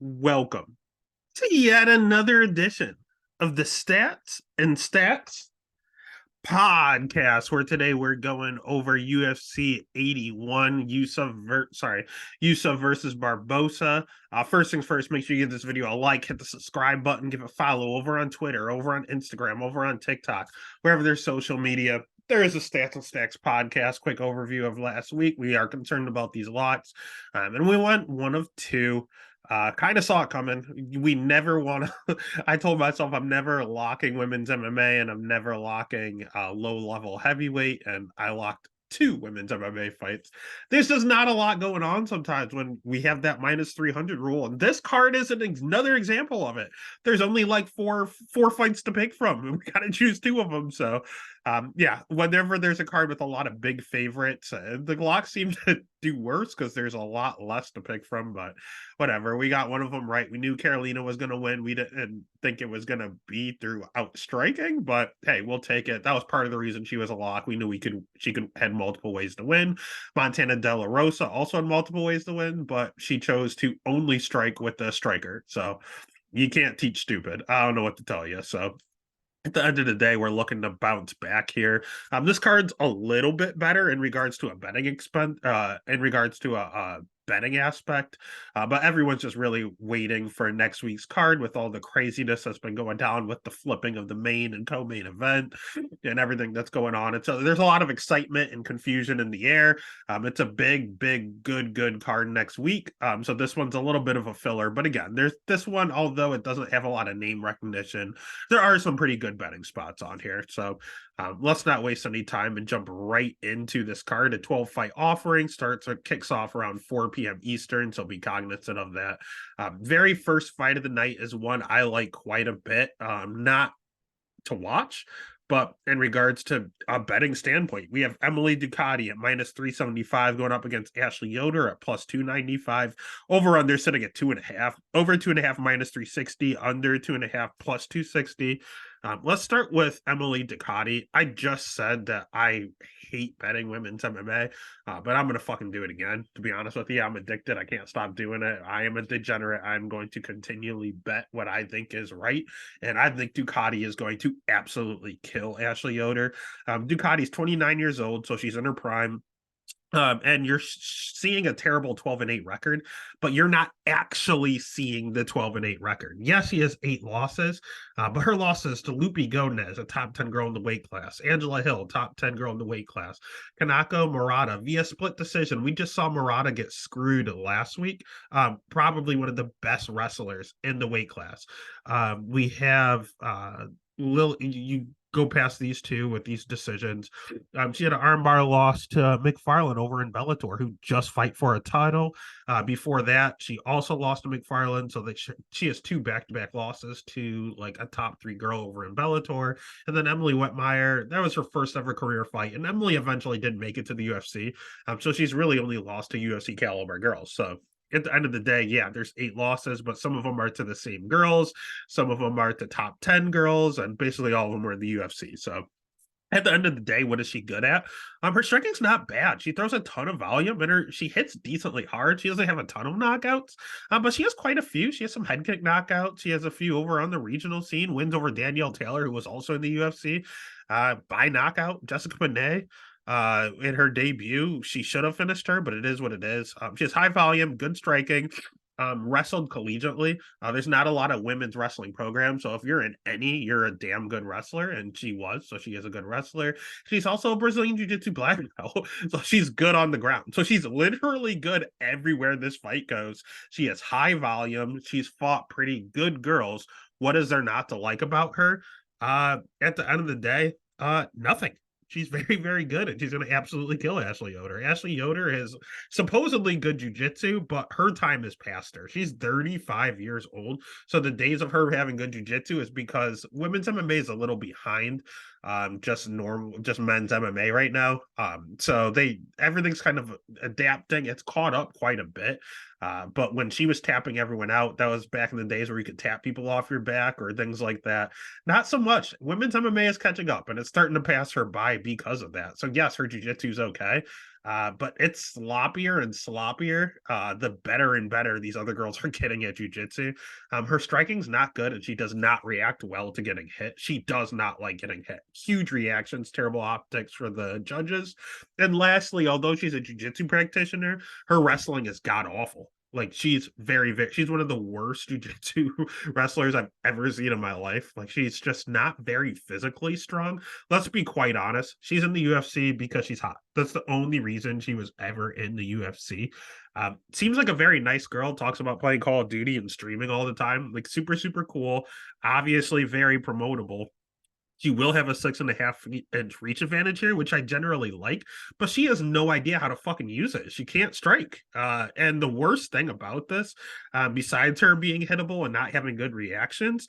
Welcome to yet another edition of the Stats and Stacks podcast, where today we're going over UFC 81, Yusuff versus Barboza. First things first, make sure you give this video a like, hit the subscribe button, give a follow over on Twitter, over on Instagram, over on TikTok, wherever there's social media. There is a Stats and Stacks podcast, quick overview of last week. We are concerned about these lots, and we went one of two. Kind of saw it coming. We never want to. I told myself I'm never locking women's MMA, and I'm never locking low level heavyweight, and I locked two women's MMA fights. There's just not a lot going on sometimes when we have that minus 300 rule, and this card is another example of it. There's only like four fights to pick from, and we got to choose two of them. So yeah, whenever there's a card with a lot of big favorites, the locks seem to do worse because there's a lot less to pick from. But whatever, we got one of them right. We knew Carolina was going to win. We didn't think it was going to be through outstriking, but hey, we'll take it. That was part of the reason she was a lock. We knew she could had multiple ways to win. Montana De La Rosa also had multiple ways to win, but she chose to only strike with the striker. So you can't teach stupid. I don't know what to tell you. So at the end of the day, we're looking to bounce back here. This card's a little bit better in regards to a betting expense, in regards to a betting aspect, but everyone's just really waiting for next week's card with all the craziness that's been going down with the flipping of the main and co-main event and everything that's going on. And so there's a lot of excitement and confusion in the air. It's a big, good card next week. So this one's a little bit of a filler, but again, there's this one, although it doesn't have a lot of name recognition, there are some pretty good betting spots on here. So let's not waste any time and jump right into this card. A 12 fight offering kicks off around 4 p.m. Eastern, so be cognizant of that. Very first fight of the night is one I like quite a bit. Not to watch, but in regards to a betting standpoint, we have Emily Ducati at minus 375 going up against Ashley Yoder at plus 295. Over under sitting at 2.5. Over 2.5 minus 360. Under 2.5 plus 260. Let's start with Emily Ducati. I just said that I hate betting women's MMA, but I'm going to fucking do it again. To be honest with you, I'm addicted. I can't stop doing it. I am a degenerate. I'm going to continually bet what I think is right. And I think Ducati is going to absolutely kill Ashley Yoder. Ducati's 29 years old, so she's in her prime. And you're seeing a terrible 12-8 record, but you're not actually seeing the 12-8 record. Yes, she has 8 losses, but her losses to Lupi Godinez, a top 10 girl in the weight class, Angela Hill, top 10 girl in the weight class, Kanako Murata via split decision. We just saw Murata get screwed last week. Probably one of the best wrestlers in the weight class. We have you go past these two with these decisions. She had an armbar loss to McFarlane over in Bellator, who just fight for a title. Before that, she also lost to McFarlane, so that she has 2 back-to-back losses to like a top 3 girl over in Bellator. And then Emily Wetmeyer, that was her first ever career fight, and Emily eventually did make it to the UFC. So she's really only lost to UFC caliber girls. So at the end of the day, yeah, there's 8 losses, but some of them are to the same girls, some of them are to top 10 girls, and basically all of them are in the UFC. So at the end of the day, what is she good at? Her striking's not bad. She throws a ton of volume and she hits decently hard. She doesn't have a ton of knockouts, but she has quite a few. She has some head kick knockouts. She has a few over on the regional scene, wins over Danielle Taylor, who was also in the UFC by knockout. Jessica Bonet, in her debut, she should have finished her, but it is what it is. She has high volume, good striking, wrestled collegiately. There's not a lot of women's wrestling programs, so if you're in any, you're a damn good wrestler, and she was, so she is a good wrestler. She's also a Brazilian Jiu-Jitsu black belt, so she's good on the ground. So she's literally good everywhere this fight goes. She has high volume. She's fought pretty good girls. What is there not to like about her? At the end of the day, nothing. She's very good, and she's going to absolutely kill Ashley Yoder. Ashley Yoder has supposedly good jujitsu, but her time is past her. She's 35 years old, so the days of her having good jujitsu is because women's MMA is a little behind just men's MMA right now. So everything's kind of adapting. It's caught up quite a bit. But when she was tapping everyone out, that was back in the days where you could tap people off your back or things like that. Not so much. Women's MMA is catching up, and it's starting to pass her by because of that. So yes, her jiu-jitsu is okay. But it's sloppier and sloppier. The better and better these other girls are getting at jujitsu. Her striking's not good, and she does not react well to getting hit. She does not like getting hit. Huge reactions, terrible optics for the judges. And lastly, although she's a jujitsu practitioner, her wrestling is god awful. Like she's she's one of the worst jujitsu wrestlers I've ever seen in my life. Like she's just not very physically strong. Let's be quite honest. She's in the UFC because she's hot. That's the only reason she was ever in the UFC. Seems like a very nice girl. Talks about playing Call of Duty and streaming all the time. Like super, super cool. Obviously very promotable. She will have a 6.5-inch reach advantage here, which I generally like, but she has no idea how to fucking use it. She can't strike. And the worst thing about this, besides her being hittable and not having good reactions,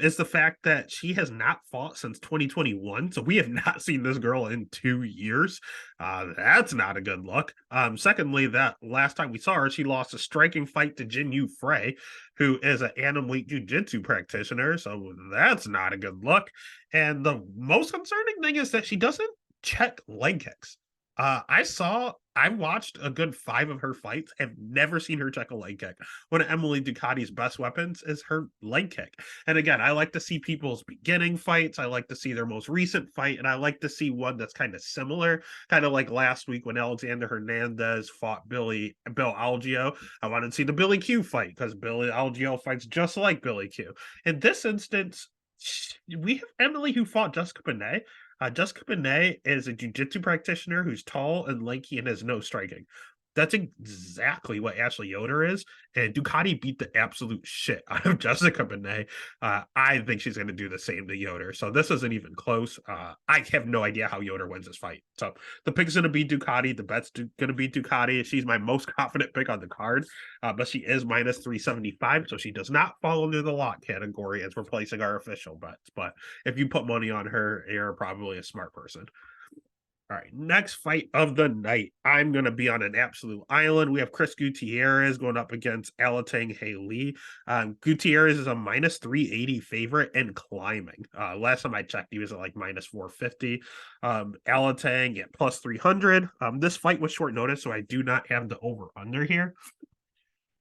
is the fact that she has not fought since 2021. So we have not seen this girl in 2 years. That's not a good look. Secondly, that last time we saw her, she lost a striking fight to Jin Yu Frey, who is an atom weight jiu-jitsu practitioner. So that's not a good look. And the most concerning thing is that she doesn't check leg kicks. I watched a good 5 of her fights. Have never seen her check a leg kick. One of Emily Ducati's best weapons is her leg kick. And again, I like to see people's beginning fights. I like to see their most recent fight, and I like to see one that's kind of similar, kind of like last week when Alexander Hernandez fought Bill Algeo. I wanted to see the Billy Q fight because Billy Algeo fights just like Billy Q. In this instance, we have Emily who fought Jessica Bonet. Jessica Bonet is a jiu-jitsu practitioner who's tall and lanky and has no striking. That's exactly what Ashley Yoder is, and Ducati beat the absolute shit out of Jessica Bonet. I think she's going to do the same to Yoder, so this isn't even close. I have no idea how Yoder wins this fight. So the pick's going to be Ducati. The bet's going to be Ducati. She's my most confident pick on the card, but she is minus 375, so she does not fall under the lock category as we're placing our official bets. But if you put money on her, you're probably a smart person. All right, next fight of the night. I'm going to be on an absolute island. We have Chris Gutierrez going up against Alatang Haley. Gutierrez is a minus 380 favorite and climbing. Last time I checked, he was at like minus 450. Alatang at plus 300. This fight was short notice, so I do not have the over-under here.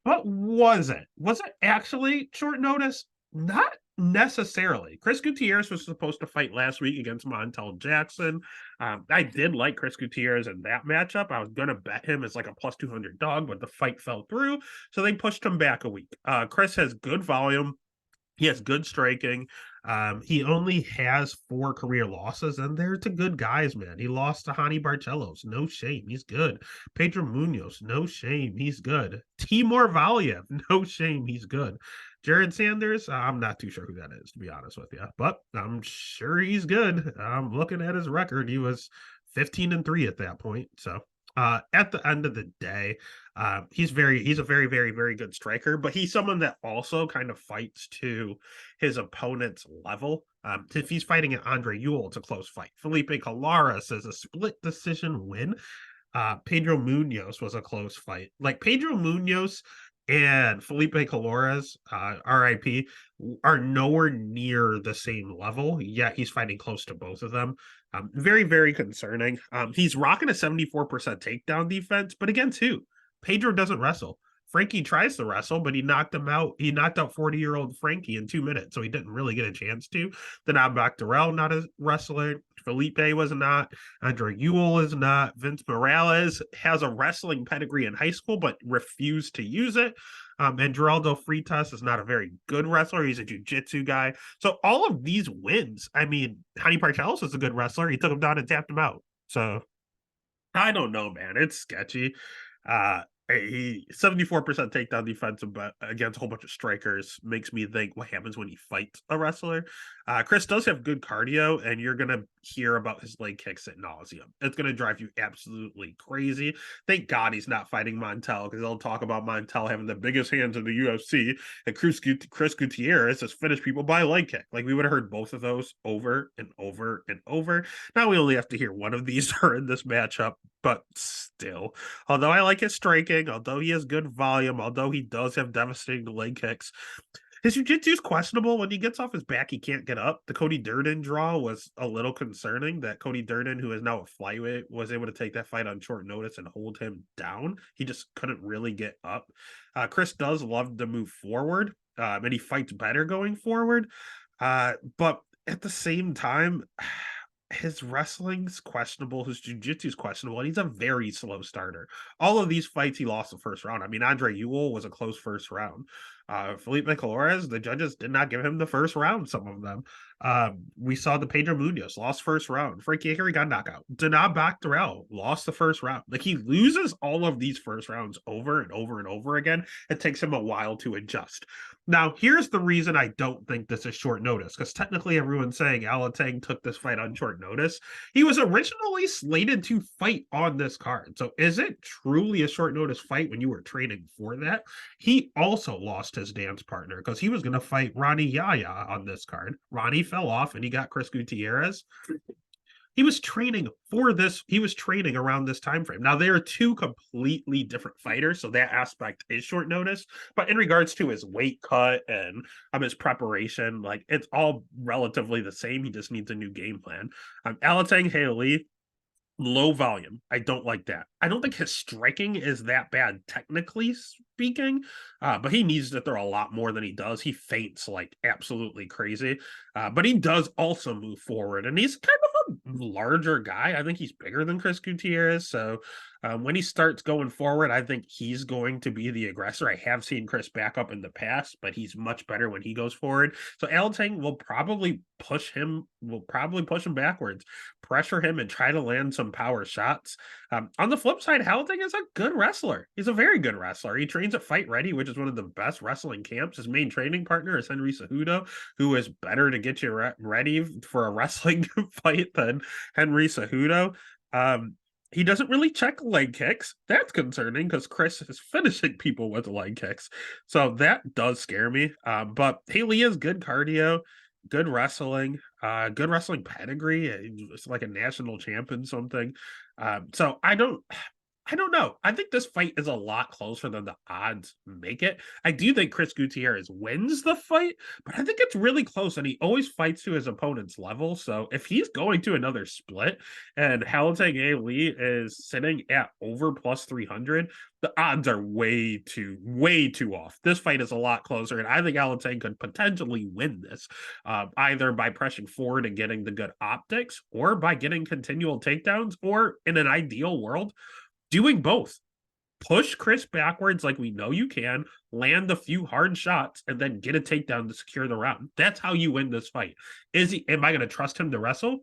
But was it? Was it actually short notice? Not necessarily. Chris Gutierrez was supposed to fight last week against Montel Jackson. I did like Chris Gutierrez in that matchup. I was going to bet him as like a plus 200 dog, but the fight fell through. So they pushed him back a week. Chris has good volume. He has good striking. He only has 4 career losses, and they're to good guys, man. He lost to Hani Barcelos. No shame. He's good. Pedro Munoz. No shame. He's good. Timur Valiev. No shame. He's good. Jared Sanders. I'm not too sure who that is, to be honest with you, but I'm sure he's good. I'm looking at his record. He was 15-3 at that point. So at the end of the day, he's a very, very, very good striker, but he's someone that also kind of fights to his opponent's level. If he's fighting an Andre Ewell, it's a close fight. Felipe Colares is a split decision win. Pedro Munoz was a close fight. Like Pedro Munoz and Felipe Colares, RIP, are nowhere near the same level, yet he's fighting close to both of them. Very, very concerning. He's rocking a 74% takedown defense, but against who? Pedro doesn't wrestle. Frankie tries to wrestle, but he knocked him out. He knocked out 40-year-old Frankie in 2 minutes, so he didn't really get a chance to. Then Abakdarel, not a wrestler. Felipe was not. Andre Ewell is not. Vince Morales has a wrestling pedigree in high school, but refused to use it. And Geraldo Freitas is not a very good wrestler. He's a jiu-jitsu guy. So all of these wins, I mean, Hani Parchelis is a good wrestler. He took him down and tapped him out. So I don't know, man. It's sketchy. He 74% takedown defense against a whole bunch of strikers makes me think what happens when he fights a wrestler. Chris does have good cardio, and you're going to hear about his leg kicks at nauseum. It's going to drive you absolutely crazy. Thank God he's not fighting Montel, because they'll talk about Montel having the biggest hands in the UFC, and Chris Gutierrez has finished people by leg kick. Like, we would have heard both of those over and over and over. Now we only have to hear one of these in this matchup, but still, although I like his striking, although he has good volume, although he does have devastating leg kicks, His jiu-jitsu is questionable. When he gets off his back, he can't get up. The Cody Durden draw was a little concerning that Cody Durden, who is now a flyweight, was able to take that fight on short notice and hold him down. He just couldn't really get up. Chris does love to move forward, and he fights better going forward. But at the same time, his wrestling's questionable, his jiu-jitsu's questionable, and he's a very slow starter. All of these fights, he lost the first round. I mean, Andre Ewell was a close first round. Felipe Calores, the judges did not give him the first round, some of them. We saw the Pedro Munoz lost first round. Frankie Edgar got knockout. Denab Bacterel lost the first round. Like, he loses all of these first rounds over and over and over again. It takes him a while to adjust. Now, here's the reason I don't think this is short notice, because technically everyone's saying Alateng took this fight on short notice. He was originally slated to fight on this card. So is it truly a short notice fight when you were training for that? He also lost his dance partner because he was going to fight Ronnie Yaya on this card. Ronnie fell off and he got Chris Gutierrez. He was training for this. He was training around this time frame. Now, they are two completely different fighters, so that aspect is short notice. But in regards to his weight cut and his preparation, like, it's all relatively the same. He just needs a new game plan. Alateng Haley, low volume. I don't like that. I don't think his striking is that bad, technically speaking, but he needs to throw a lot more than he does. He feints like absolutely crazy, but he does also move forward, and he's kind of a larger guy. I think he's bigger than Chris Gutierrez, so when he starts going forward, I think he's going to be the aggressor. I have seen Chris back up in the past, but he's much better when he goes forward. So Alateng will probably push him backwards, pressure him, and try to land some power shots. On the flip side, Alateng is a good wrestler. He's a very good wrestler. He trains at Fight Ready, which is one of the best wrestling camps. His main training partner is Henry Cejudo, who is better to get you ready for a wrestling fight than Henry Cejudo. He doesn't really check leg kicks. That's concerning because Chris is finishing people with leg kicks. So that does scare me. But Haley is good cardio, good wrestling pedigree. It's like a national champion something. So I don't know. I think this fight is a lot closer than the odds make it. I do think Chris Gutierrez wins the fight, but I think it's really close, and he always fights to his opponent's level. So if he's going to another split and Alateng Ali is sitting at over plus 300, the odds are way too off. This fight is a lot closer, and I think Alateng could potentially win this, either by pressing forward and getting the good optics, or by getting continual takedowns, or in an ideal world, doing both. Push Chris backwards like we know you can, land a few hard shots, and then get a takedown to secure the round. That's how you win this fight. Am I going to trust him to wrestle?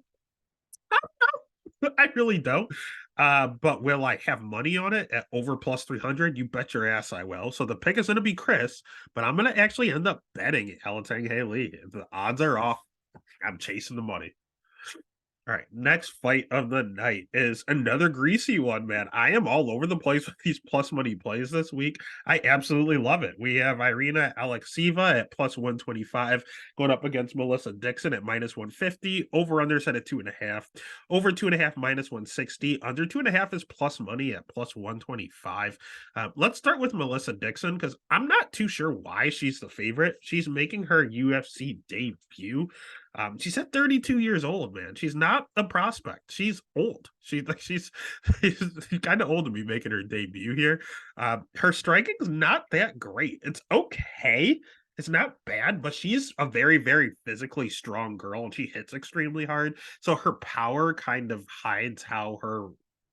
I don't know. I really don't. But will I have money on it at over plus 300? You bet your ass I will. So the pick is going to be Chris, but I'm going to actually end up betting Alateng Haley. If the odds are off, I'm chasing the money. All right, next fight of the night is another greasy one, man. I am all over the place with these plus money plays this week. I absolutely love it. We have Irina Alekseeva at plus 125 going up against Melissa Dixon at minus 150. Over under set at 2.5. Over 2.5 minus 160. Under 2.5 is plus money at plus 125. Let's start with Melissa Dixon because I'm not too sure why she's the favorite. She's making her UFC debut. She's at 32 years old, man. She's not a prospect. She's old. She's kind of old to be making her debut here. Her striking's not that great. It's okay. It's not bad, but she's a very, very physically strong girl, and she hits extremely hard. So her power kind of hides how her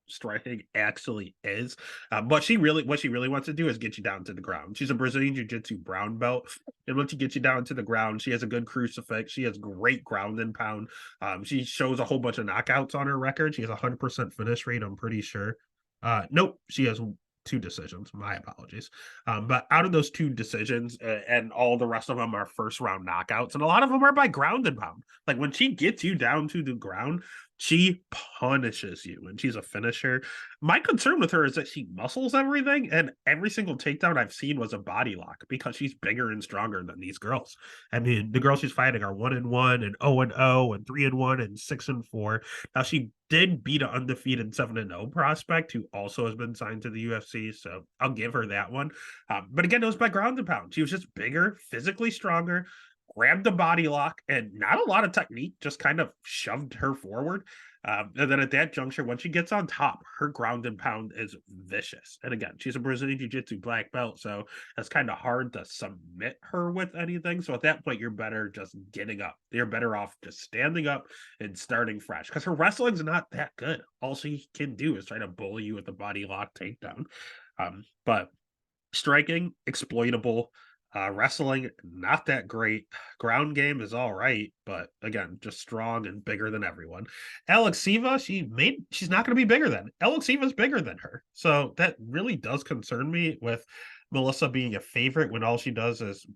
striking actually is. But what she really wants to do is get you down to the ground. She's a Brazilian Jiu-Jitsu brown belt, and once you get you down to the ground, she has a good crucifix. She has great ground and pound. She shows a whole bunch of knockouts on her record. She has 100% finish rate, I'm pretty sure. Nope, she has 2 decisions. My apologies. But out of those 2 decisions, and all the rest of them are first round knockouts, and a lot of them are by ground and pound. Like, when she gets you down to the ground, She punishes you, and she's a finisher. My concern with her is that she muscles everything, and every single takedown I've seen was a body lock because she's bigger and stronger than these girls. I mean, the girls she's fighting are 1-1 and 0-0 and 3-1 and 6-4. Now she did beat an undefeated 7-0 prospect who also has been signed to the UFC, so I'll give her that one. But again, it was by ground and pound. She was just bigger, physically stronger, grabbed the body lock, and not a lot of technique, just kind of shoved her forward. And then at that juncture, when she gets on top, her ground and pound is vicious. And again, she's a Brazilian Jiu-Jitsu black belt, so it's kind of hard to submit her with anything. So at that point, you're better just getting up. You're better off just standing up and starting fresh because her wrestling's not that good. All she can do is try to bully you with a body lock takedown. But striking, exploitable. Wrestling, not that great. Ground game is all right, but again, just strong and bigger than everyone. Alexiva, she's not going to be bigger than. Alexiva's bigger than her. So that really does concern me with Melissa being a favorite when all she does is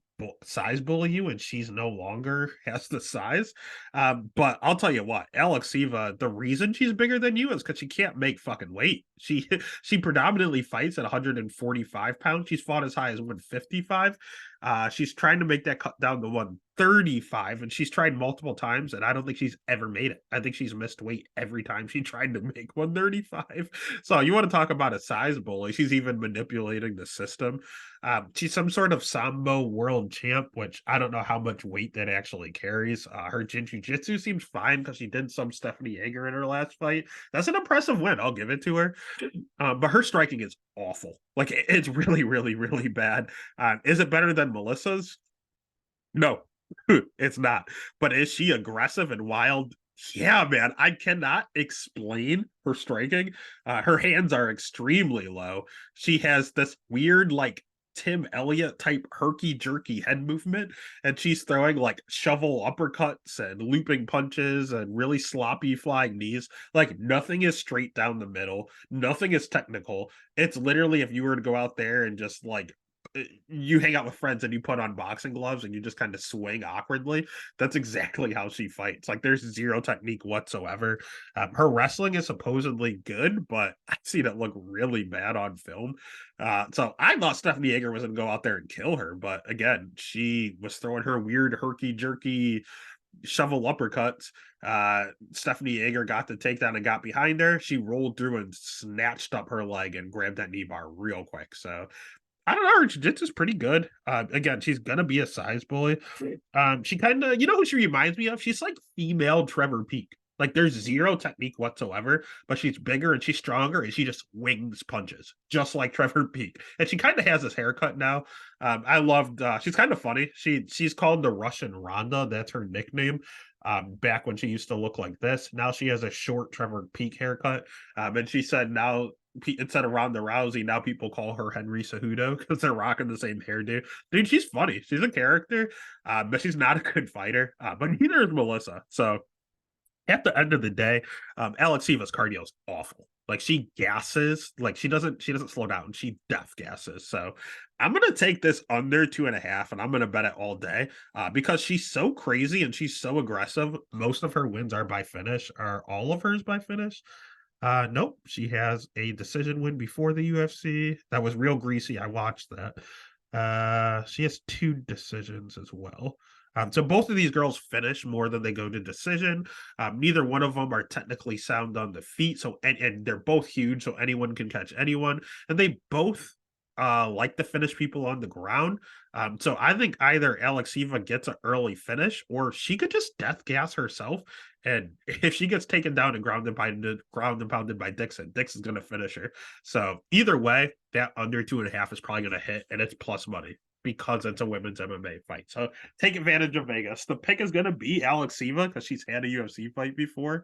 size bully you and she's no longer has the size. But I'll tell you what, Alexiva, the reason she's bigger than you is because she can't make fucking weight. She predominantly fights at 145 pounds. She's fought as high as 155. She's trying to make that cut down to 135, and she's tried multiple times, and I don't think she's ever made it. I think she's missed weight every time she tried to make 135. So you want to talk about a size bully? She's even manipulating the system. She's some sort of Sambo world champ, which I don't know how much weight that actually carries. Her jiu-jitsu seems fine because she did some Stephanie Yeager in her last fight. That's an impressive win. I'll give it to her. But her striking is awful. Like, it's really, really, really bad. Is it better than Melissa's? No, it's not. But is she aggressive and wild? Yeah, man. I cannot explain her striking. Her hands are extremely low. She has this weird, like, Tim Elliott type herky jerky head movement, and she's throwing like shovel uppercuts and looping punches and really sloppy flying knees. Like, nothing is straight down the middle, nothing is technical. It's literally if you were to go out there and just like you hang out with friends and you put on boxing gloves and you just kind of swing awkwardly. That's exactly how she fights. Like, there's zero technique whatsoever. Her wrestling is supposedly good, but I've seen it look really bad on film. So I thought Stephanie Yeager was going to go out there and kill her, but again, she was throwing her weird herky jerky shovel uppercuts. Stephanie Yeager got the takedown and got behind her. She rolled through and snatched up her leg and grabbed that knee bar real quick. So I don't know. Her jiu-jitsu's pretty good. Again, she's gonna be a size bully. She kind of, you know who she reminds me of? She's like female Trevor Peak. Like, there's zero technique whatsoever, but she's bigger and she's stronger and she just wings punches, just like Trevor Peak. And she kind of has this haircut now. I loved. She's kind of funny. She's called the Russian Ronda. That's her nickname. Back when she used to look like this. Now she has a short Trevor Peak haircut. And she said now, instead of Ronda Rousey, now people call her Henry Cejudo because they're rocking the same hairdo. Dude, she's funny. She's a character, but she's not a good fighter. But neither is Melissa. So at the end of the day, Alexiva's cardio is awful. Like, she gasses, like she doesn't slow down. She def gasses. So I'm gonna take this under 2.5, and I'm gonna bet it all day because she's so crazy and she's so aggressive. Most of her wins are by finish. Are all of hers by finish? Nope. She has a decision win before the UFC. That was real greasy. I watched that. She has 2 decisions as well. So both of these girls finish more than they go to decision. Neither one of them are technically sound on the feet. So and they're both huge, so anyone can catch anyone. And they both like to finish people on the ground. So I think either Alexiva gets an early finish or she could just death gas herself. And if she gets taken down and ground and pounded by Dixon, Dixon's going to finish her. So either way, that under 2.5 is probably going to hit, and it's plus money because it's a women's MMA fight. So take advantage of Vegas. The pick is going to be Alexiva because she's had a UFC fight before.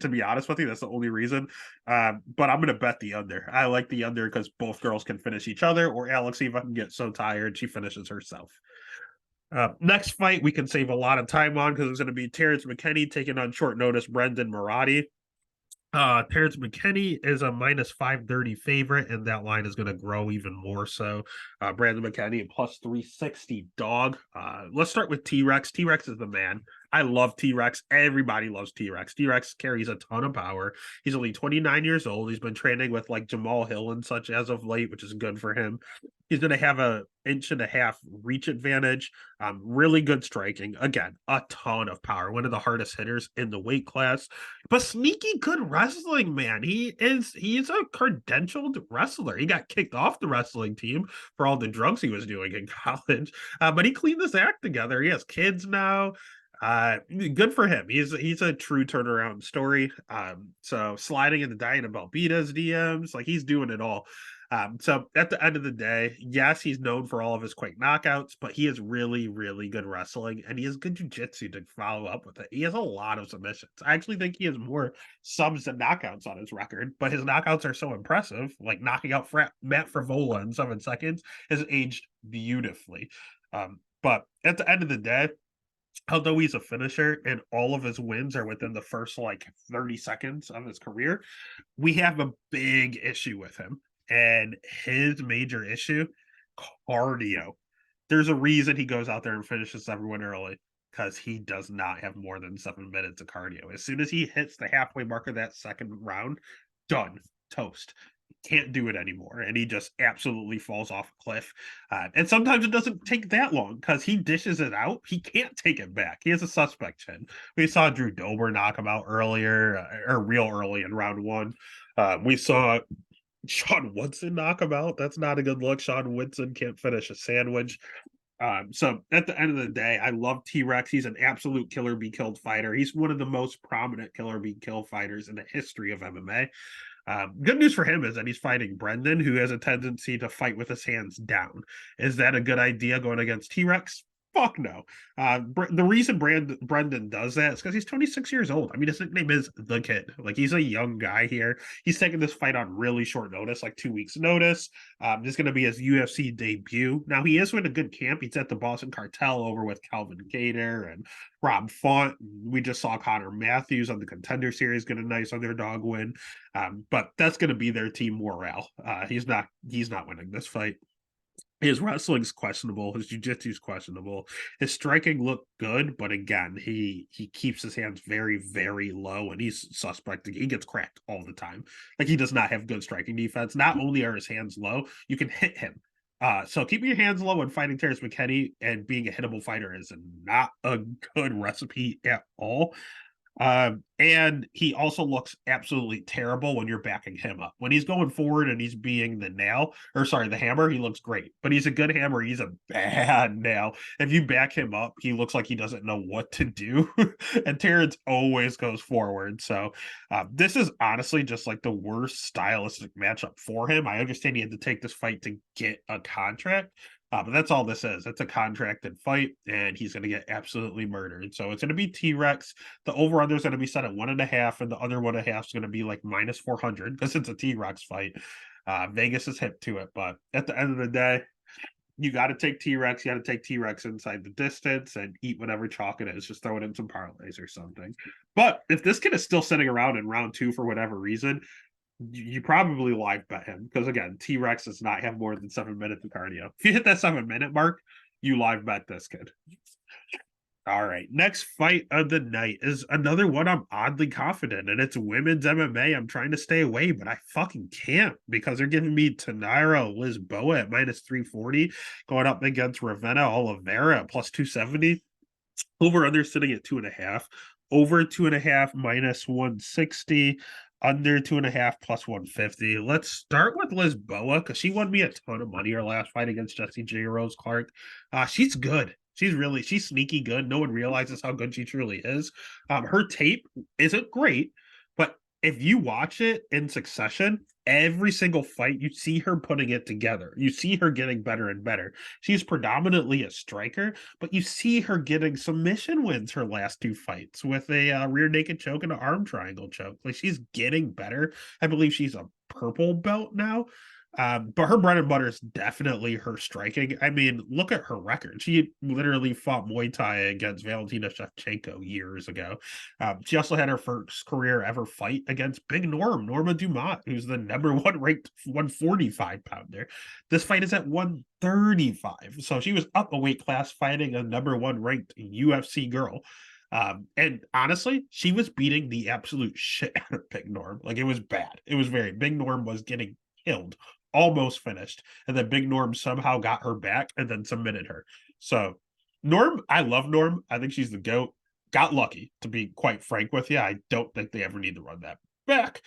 To be honest with you, that's the only reason. But I'm going to bet the under. I like the under because both girls can finish each other, or Alexiva can get so tired she finishes herself. Next fight we can save a lot of time on because it's going to be Terrence McKinney taking on short notice Brendan Marotti. Terrence McKinney is a minus 530 favorite, and that line is going to grow even more so. Brandon McKinney plus 360 dog. Let's start with T-Rex. T-Rex is the man. I love T-Rex. Everybody loves T-Rex. T-Rex carries a ton of power. He's only 29 years old. He's been training with like Jamal Hill and such as of late, which is good for him. He's going to have a inch and a half reach advantage. Really good striking. Again, a ton of power. One of the hardest hitters in the weight class. But sneaky good wrestling, man. He's a credentialed wrestler. He got kicked off the wrestling team for all the drugs he was doing in college. But he cleaned this act together. He has kids now. Good for him. He's a true turnaround story. So sliding into Diana Belbita's DMs, like he's doing it all. So at the end of the day, yes, he's known for all of his quick knockouts, but he is really, really good wrestling, and he has good jiu-jitsu to follow up with it. He has a lot of submissions. I actually think he has more subs than knockouts on his record, but his knockouts are so impressive, like knocking out Matt Frivola in 7 seconds has aged beautifully. But at the end of the day, although he's a finisher and all of his wins are within the first like 30 seconds of his career, we have a big issue with him. And his major issue, cardio. There's a reason he goes out there and finishes everyone early because he does not have more than 7 minutes of cardio. As soon as he hits the halfway mark of that second round, done, toast. Can't do it anymore, and he just absolutely falls off a cliff. And sometimes it doesn't take that long because he dishes it out. He can't take it back. He has a suspect chin. We saw Drew Dober knock him out earlier, or real early in round 1. We saw Sean Woodson knock him out. That's not a good look. Sean Woodson can't finish a sandwich. So at the end of the day, I love T-Rex. He's an absolute killer be killed fighter. He's one of the most prominent killer be kill fighters in the history of MMA. Good news for him is that he's fighting Brendan, who has a tendency to fight with his hands down. Is that a good idea going against T-Rex? Fuck no. The reason Brendan does that is because he's 26 years old. I mean, his nickname is The Kid. Like, he's a young guy here. He's taking this fight on really short notice, like 2 weeks' notice. This is going to be his UFC debut. Now, he is with a good camp. He's at the Boston Cartel over with Calvin Gator and Rob Font. We just saw Connor Matthews on the Contender Series get a nice underdog win. But that's going to be their team morale. He's not winning this fight. His wrestling's questionable. His jiu-jitsu's questionable. His striking looked good, but again, he keeps his hands very, very low, and he's suspect. He gets cracked all the time. Like, he does not have good striking defense. Not only are his hands low, you can hit him. So keeping your hands low when fighting Terrence McKinney and being a hittable fighter is not a good recipe at all. And he also looks absolutely terrible when you're backing him up. When he's going forward and he's being the hammer, he looks great. But he's a good hammer. He's a bad nail. If you back him up, he looks like he doesn't know what to do. And Terrence always goes forward. So this is honestly just like the worst stylistic matchup for him. I understand he had to take this fight to get a contract. But that's all this is. It's a contracted fight, and he's going to get absolutely murdered. So it's going to be T-Rex. The over-under is going to be set at 1.5, and the other 1.5 is going to be like minus 400 because it's a T-Rex fight. Vegas is hip to it, but at the end of the day, you got to take T-Rex. You got to take T-Rex inside the distance and eat whatever chalk it is. Just throw it in some parlays or something. But if this kid is still sitting around in round 2 for whatever reason, you probably live bet him because again, T-Rex does not have more than 7 minutes of cardio. If you hit that 7-minute mark, you live bet this kid. All right, next fight of the night is another one I'm oddly confident in. It's women's MMA. I'm trying to stay away, but I fucking can't because they're giving me Tainara Lisboa at minus 340 going up against Ravenna Oliveira at plus 270. Over under sitting at 2.5. Over 2.5 minus 160. Under 2.5 plus 150. Let's start with Lisboa because she won me a ton of money her last fight against Jessie J. Rose Clark. She's good. She's sneaky good. No one realizes how good she truly is. Her tape isn't great, but if you watch it in succession, every single fight, you see her putting it together. You see her getting better and better. She's predominantly a striker, but you see her getting submission wins her last 2 fights with a rear naked choke and an arm triangle choke. Like, she's getting better. I believe she's a purple belt now. But her bread and butter is definitely her striking. I mean, look at her record. She literally fought Muay Thai against Valentina Shevchenko years ago. She also had her first career ever fight against Big Norma Dumont, who's the #1 ranked 145-pounder. This fight is at 135. So she was up a weight class fighting a #1 ranked UFC girl. And honestly, she was beating the absolute shit out of Big Norm. Like, it was bad. It was very Big Norm was getting killed, almost finished, and then Big Norm somehow got her back and then submitted her. So Norm, I love Norm. I think she's the GOAT. Got lucky, to be quite frank with you. I don't think they ever need to run that back,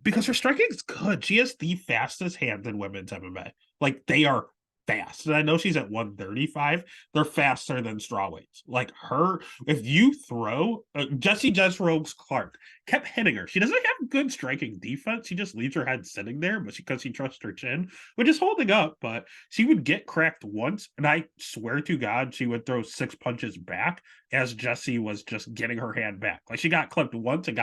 because her striking is good. She has the fastest hands in women's MMA. Like, they are fast. And I know she's at 135. They're faster than strawweights. Like, her, if you throw Jesse Jess Rose Clark kept hitting her. She doesn't have good striking defense. She just leaves her head sitting there, but because she trusts her chin, which is holding up, but she would get cracked once, and I swear to God, she would throw 6 punches back as Jesse was just getting her hand back. Like, she got clipped once and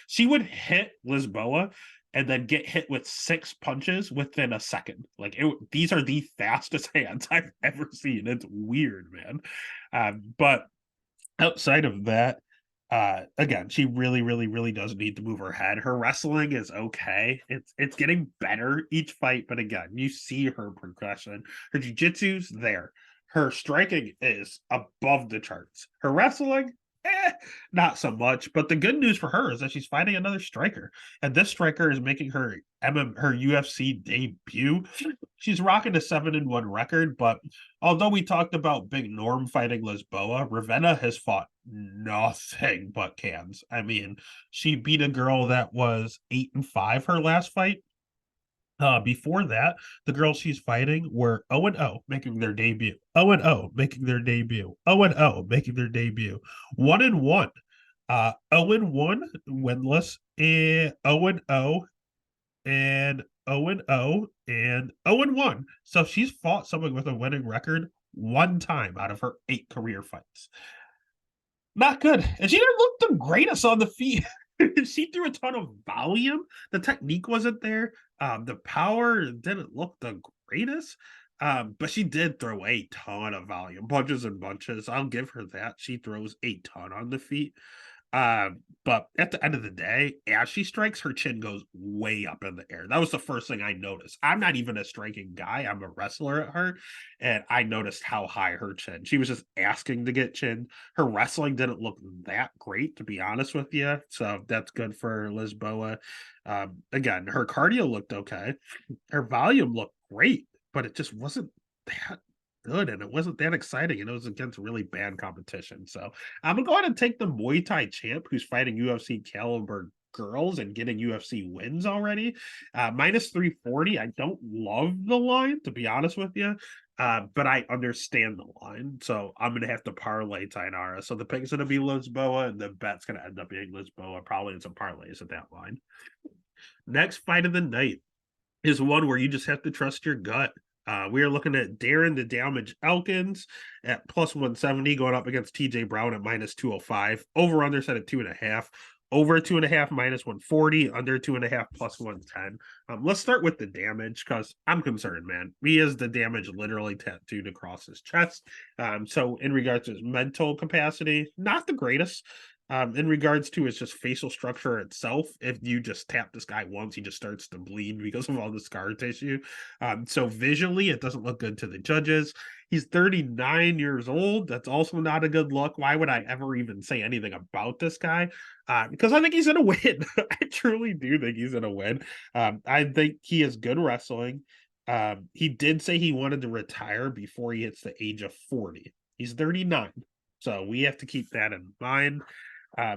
she would hit Lisboa and then get hit with 6 punches within a second. Like, these are the fastest hands I've ever seen. It's weird, man. But outside of that, again, she really, really, really does need to move her head. Her wrestling is okay. It's getting better each fight, but again, you see her progression. Her jiu-jitsu's there. Her striking is above the charts. Her wrestling, not so much. But the good news for her is that she's fighting another striker, and this striker is making her her UFC debut. She's rocking a 7-1 record, but although we talked about Big Norm fighting Lisboa, Ravenna has fought nothing but cans. I mean, she beat a girl that was 8-5 her last fight. Before that, the girls she's fighting were 0-0, making their debut. 0-0, making their debut. 0-0, making their debut. 1-1. 0-1, winless, and 0-0, and 0-0, and 0-1. So she's fought someone with a winning record one time out of her 8 career fights. Not good. And she didn't look the greatest on the feet. She threw a ton of volume. The technique wasn't there. The power didn't look the greatest. But she did throw a ton of volume, bunches and bunches. I'll give her that. She throws a ton on the feet. But at the end of the day, as she strikes, her chin goes way up in the air. That was the first thing I noticed. I'm not even a striking guy. I'm a wrestler at heart, and I noticed how high her chin. She was just asking to get chin. Her wrestling didn't look that great, to be honest with you. So that's good for Lisboa. Again, her cardio looked okay. Her volume looked great, but it just wasn't that good, and it wasn't that exciting, and it was against really bad competition. So I'm gonna go ahead and take the Muay Thai champ who's fighting UFC caliber girls and getting UFC wins already. Minus 340. I don't love the line, to be honest with you. But I understand the line, so I'm gonna have to parlay Tainara. So the pick's gonna be Lisboa, and the bet's gonna end up being Lisboa, probably in some parlays at that line. Next fight of the night is one where you just have to trust your gut. We are looking at Darren the Damage Elkins at plus 170 going up against TJ Brown at minus 205. Over under set at 2.5. Over 2.5 minus 140. Under 2.5 plus 110. Let's start with the damage because I'm concerned, man. He has the damage literally tattooed across his chest. So in regards to his mental capacity, not the greatest. In regards to his just facial structure itself, if you just tap this guy once, he just starts to bleed because of all the scar tissue. So visually, it doesn't look good to the judges. He's 39 years old. That's also not a good look. Why would I ever even say anything about this guy? Because I think he's going to win. I truly do think he's going to win. I think he is good wrestling. He did say he wanted to retire before he hits the age of 40. He's 39. So we have to keep that in mind.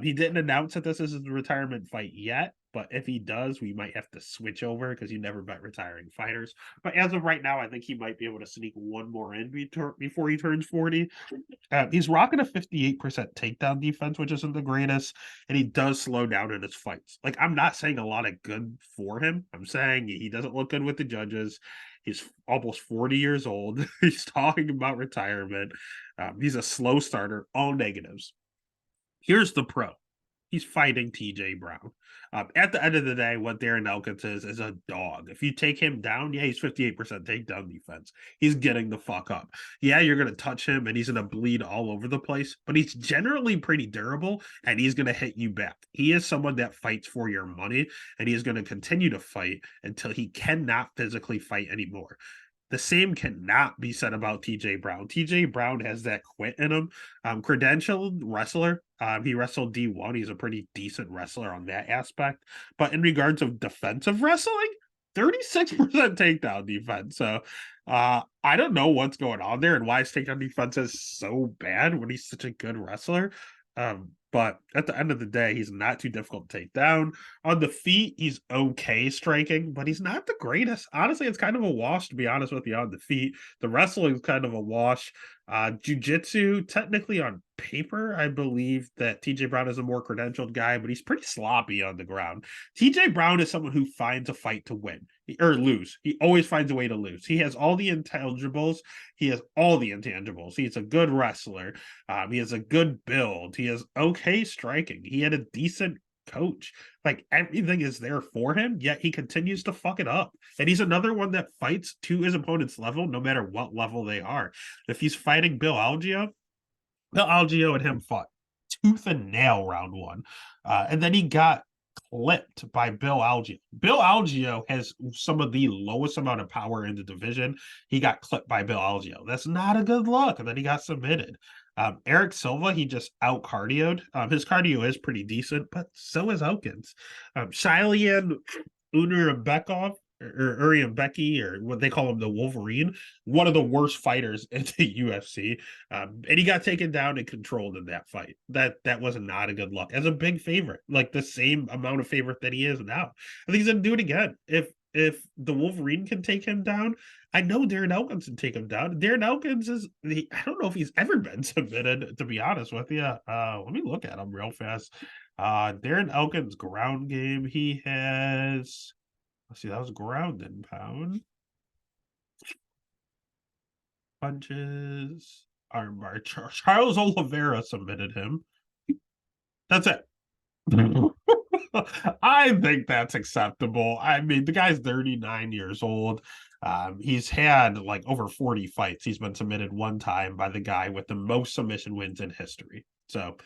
He didn't announce that this is his retirement fight yet, but if he does, we might have to switch over because you never bet retiring fighters. But as of right now, I think he might be able to sneak one more in before he turns 40. He's rocking a 58% takedown defense, which isn't the greatest, and he does slow down in his fights. Like, I'm not saying a lot of good for him. I'm saying he doesn't look good with the judges. He's almost 40 years old. He's talking about retirement. He's a slow starter, all negatives. Here's the pro. He's fighting TJ Brown. At the end of the day, what Darren Elkins is a dog. If you take him down, yeah, he's 58% takedown defense. He's getting the fuck up. Yeah, you're going to touch him and he's going to bleed all over the place, but he's generally pretty durable and he's going to hit you back. He is someone that fights for your money and he is going to continue to fight until he cannot physically fight anymore. The same cannot be said about TJ Brown. TJ Brown has that quit in him. Credentialed wrestler. He wrestled D1. He's a pretty decent wrestler on that aspect. But in regards of defensive wrestling, 36% takedown defense. So I don't know what's going on there and why his takedown defense is so bad when he's such a good wrestler. But at the end of the day, he's not too difficult to take down. On the feet, he's okay striking, but he's not the greatest. Honestly, it's kind of a wash, to be honest with you, on the feet. The wrestling is kind of a wash. Jiu-jitsu, technically on paper, I believe that TJ Brown is a more credentialed guy, but he's pretty sloppy on the ground. TJ Brown is someone who finds a fight to win or lose. He always finds a way to lose. He has all the intangibles. He has all the intangibles. He's a good wrestler. He has a good build. He has okay striking. He had a decent coach. Like everything is there for him, yet he continues to fuck it up. And he's another one that fights to his opponent's level, no matter what level they are. If he's fighting Bill Algeo and him fought tooth and nail round one. And then he got clipped by Bill Algeo. Bill Algeo has some of the lowest amount of power in the division. He got clipped by Bill Algeo. That's not a good look. And then he got submitted. Eric Silva, he just out cardioed. His cardio is pretty decent, but so is Elkins. Shilian Unurabekov or Urian Becky, or what they call him, the Wolverine, one of the worst fighters in the UFC. And he got taken down and controlled in that fight. That was not a good look. As a big favorite, like the same amount of favorite that he is now. I think he's gonna do it again. If the Wolverine can take him down, I know Darren Elkins can take him down. Darren Elkins I don't know if he's ever been submitted, to be honest with you. Let me look at him real fast. Darren Elkins' ground game, he has, let's see, that was ground and pound. Punches, armbar. Charles Oliveira submitted him. That's it. I think that's acceptable. I mean, the guy's 39 years old. He's had like over 40 fights. He's been submitted one time by the guy with the most submission wins in history. So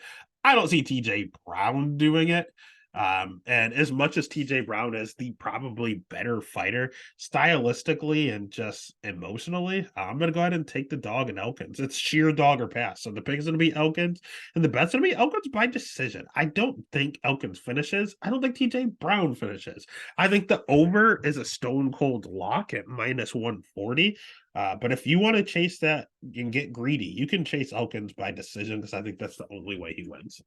I don't see TJ Brown doing it. And as much as TJ Brown is the probably better fighter, stylistically and just emotionally, I'm going to go ahead and take the dog in Elkins. It's sheer dog or pass. So the pick is going to be Elkins, and the bet's going to be Elkins by decision. I don't think Elkins finishes. I don't think TJ Brown finishes. I think the over is a stone cold lock at minus 140. But if you want to chase that and get greedy, you can chase Elkins by decision because I think that's the only way he wins.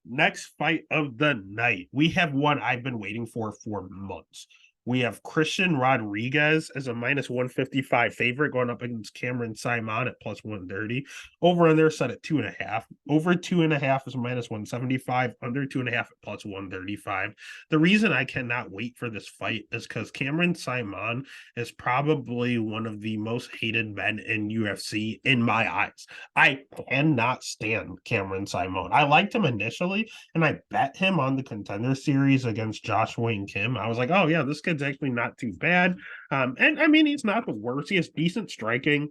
Next fight of the night. We have one I've been waiting for months. We have Christian Rodriguez as a minus 155 favorite going up against Cameron Simon at plus 130. Over on their set at 2.5. Over 2.5 is minus 175. Under 2.5 at plus 135. The reason I cannot wait for this fight is because Cameron Simon is probably one of the most hated men in UFC in my eyes. I cannot stand Cameron Simon. I liked him initially, and I bet him on the Contender Series against Josh Wayne Kim. I was like, oh yeah, this kid's actually not too bad. And I mean, he's not the worst. He has decent striking.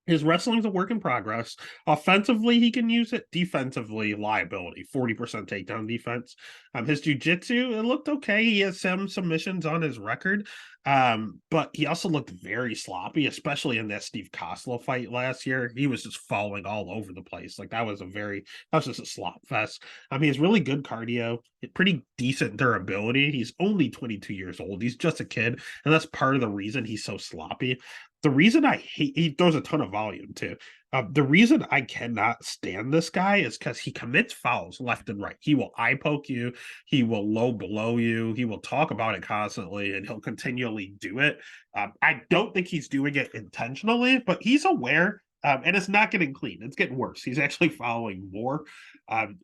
His wrestling's a work in progress. Offensively, he can use it. Defensively, liability, 40% takedown defense. His jiu-jitsu, it looked okay. He has some submissions on his record. But he also looked very sloppy, especially in that Steve Koslow fight last year. He was just falling all over the place. Like that was just a slop fest. He has really good cardio, pretty decent durability. He's only 22 years old. He's just a kid. And that's part of the reason he's so sloppy. The reason he throws a ton of volume too. The reason I cannot stand this guy is because he commits fouls left and right. He will eye poke you. He will low blow you. He will talk about it constantly, and he'll continually do it. I don't think he's doing it intentionally, but he's aware. And it's not getting clean. It's getting worse. He's actually following more.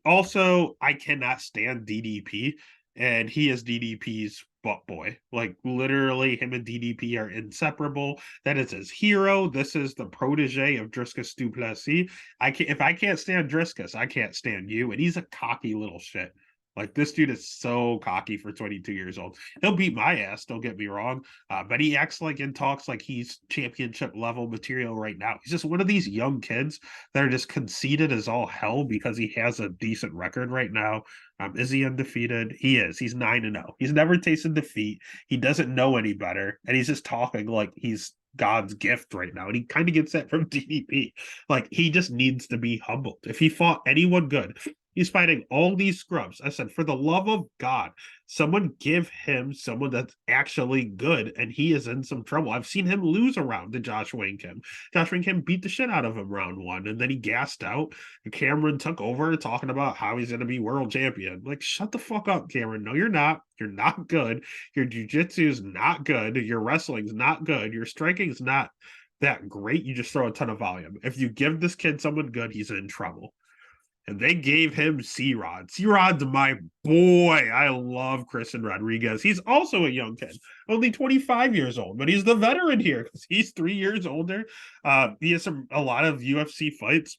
Also, I cannot stand DDP, and he is DDP's butt boy. Like literally, him and DDP are inseparable. That is his hero. This is the protege of Dricus du Plessis. If I can't stand Dricus, I can't stand you. And he's a cocky little shit. Like, this dude is so cocky for 22 years old. He'll beat my ass, don't get me wrong. But he acts like and talks like he's championship level material right now. He's just one of these young kids that are just conceited as all hell because he has a decent record right now. Is he undefeated? He is. He's 9-0. He's never tasted defeat. He doesn't know any better. And he's just talking like he's God's gift right now. And he kind of gets that from DDP. Like, he just needs to be humbled. If he fought anyone good, he's fighting all these scrubs. I said, for the love of God, someone give him someone that's actually good, and he is in some trouble. I've seen him lose a round to Josh Wayne Kim. Josh Wayne Kim beat the shit out of him round one, and then he gassed out. And Cameron took over talking about how he's going to be world champion. Like, shut the fuck up, Cameron. No, you're not. You're not good. Your jiu-jitsu is not good. Your wrestling's not good. Your striking's not that great. You just throw a ton of volume. If you give this kid someone good, he's in trouble. And they gave him C-Rod. C-Rod's my boy. I love Christian Rodriguez. He's also a young kid, only 25 years old, but he's the veteran here because he's 3 years older. He has a lot of UFC fights.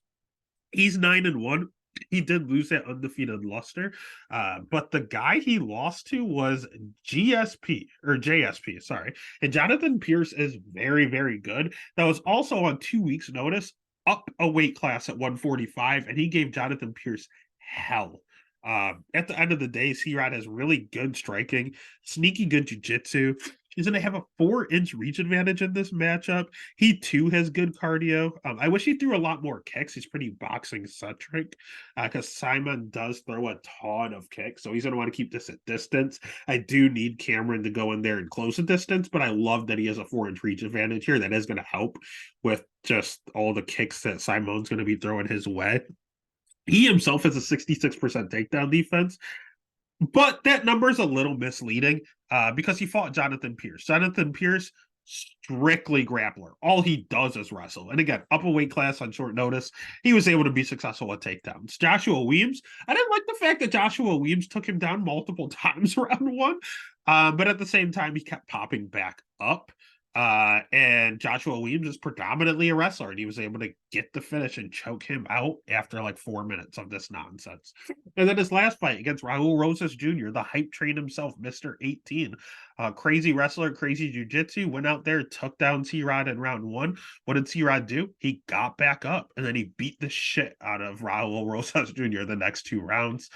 He's 9-1. He did lose that undefeated luster, but the guy he lost to was JSP, sorry. And Jonathan Pierce is very, very good. That was also on 2 weeks' notice, up a weight class at 145, and he gave Jonathan Pierce hell. At the end of the day, C-Rod has really good striking, sneaky good jiu-jitsu. He's going to have a 4-inch reach advantage in this matchup. He, too, has good cardio. I wish he threw a lot more kicks. He's pretty boxing-centric because Simon does throw a ton of kicks, so he's going to want to keep this at distance. I do need Cameron to go in there and close the distance, but I love that he has a 4-inch reach advantage here. That is going to help with just all the kicks that Simon's going to be throwing his way. He himself has a 66% takedown defense, but that number is a little misleading because he fought Jonathan Pierce. Jonathan Pierce, strictly grappler. All he does is wrestle. And again, up a weight class on short notice, he was able to be successful at takedowns. Joshua Weems, I didn't like the fact that Joshua Weems took him down multiple times round one, but at the same time, he kept popping back up. And Joshua Weems is predominantly a wrestler, and he was able to get the finish and choke him out after like 4 minutes of this nonsense. And then his last fight against Raul Rosas Jr., the hype train himself, Mr. 18. Crazy wrestler, crazy jiu-jitsu, went out there, took down C-Rod in round one. What did C-Rod do? He got back up, and then he beat the shit out of Raul Rosas Jr. the next 2 rounds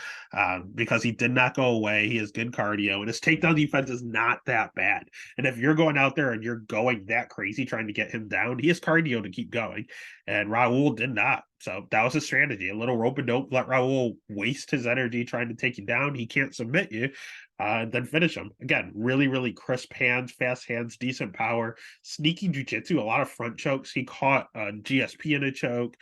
because he did not go away. He has good cardio, and his takedown defense is not that bad. And if you're going out there and you're going that crazy trying to get him down, he has cardio to keep going. And Raul did not. So that was his strategy. A little rope and dope, let Raul waste his energy trying to take you down. He can't submit you. Then finish him. Again, really, really crisp hands, fast hands, decent power, sneaky jiu-jitsu, a lot of front chokes. He caught GSP in a choke.